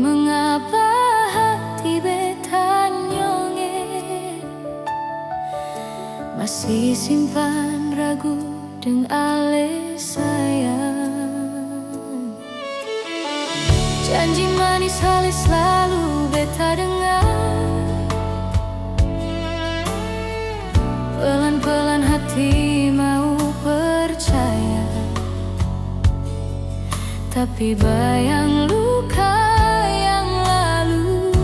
Mengapa hati beta nyonge masih simpan ragu deng ale sayang. Janji manis halus selalu beta dengar, pelan-pelan hati mau percaya, tapi bayang luka yang lalu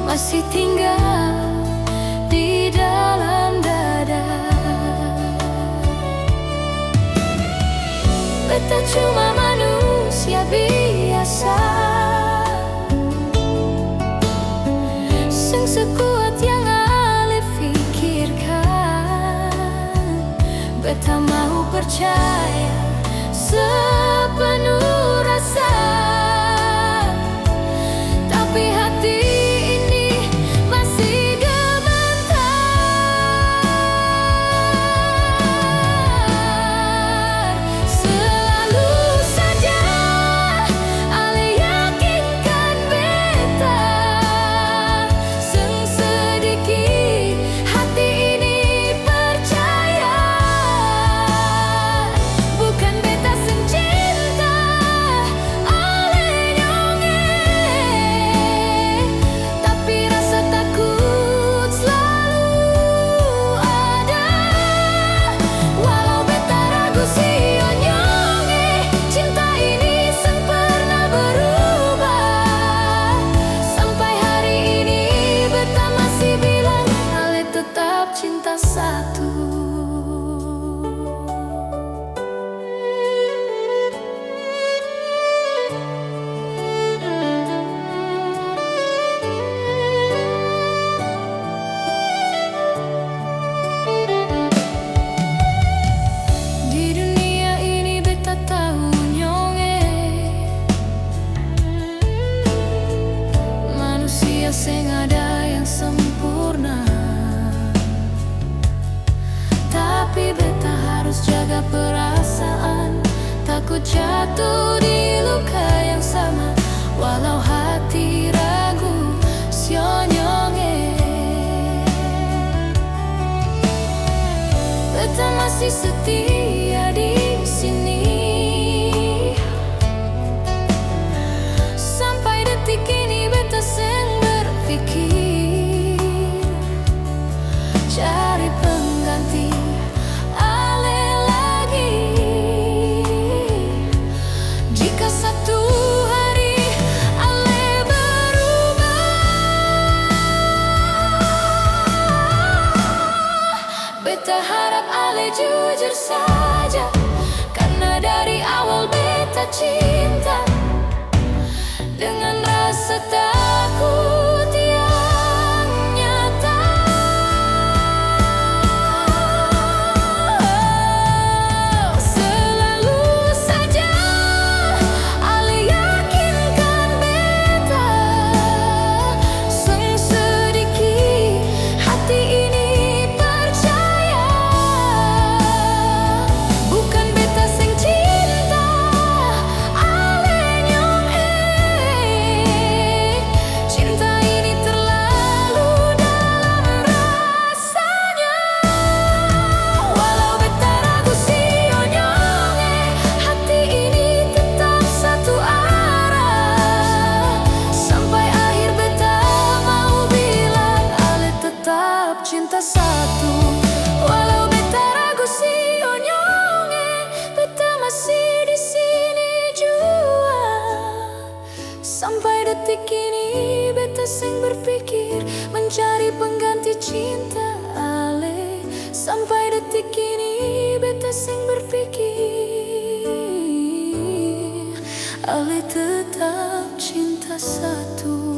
masih tinggal di dalam dada. Beta cuma manusia biasa, sing sekuat yang ale pikirkan. Beta mau percaya sepenuh rasa, tapi hati ini masih gemetar. Selalu saja ale yakinkan beta, seng sedikit hati ini percaya. Bukan beta seng cinta ale nyonge, tapi rasa takut selalu ada. Walau beta ragu sio nyonge, cinta ini seng pernah berubah. Sampai hari ini beta masih bilang ale tetap cinta satu. Di dunia ini beta tahu nyonge, manusia seng ada yang sempurna, tapi beta harus jaga perasaan, takut jatuh di luka yang sama. Walau hati ragu sio nyonge, beta masih setia di sini. Sampai detik ini beta seng berpikir cari pengganti ale lagi. Jika satu hari ale berubah, beta harap ale jujur saja, karena dari awal beta cinta dengan rasa takut yang nyata. Selalu saja ale yakinkan beta, seng sedikit hati ini percaya. Bukan beta seng cinta ale nyonge, cinta ini terlalu dalam rasanya. Walau beta ragu sio nyonge, hati ini tetap satu arah. Sampai akhir beta mau bilang ale tetap cinta satu. Walau beta ragu sio nyonge, beta masih di sini jua. Sampai detik ini beta seng berpikir mencari pengganti cinta ale. Sampai detik ini beta seng berpikir ale tetap cinta satu.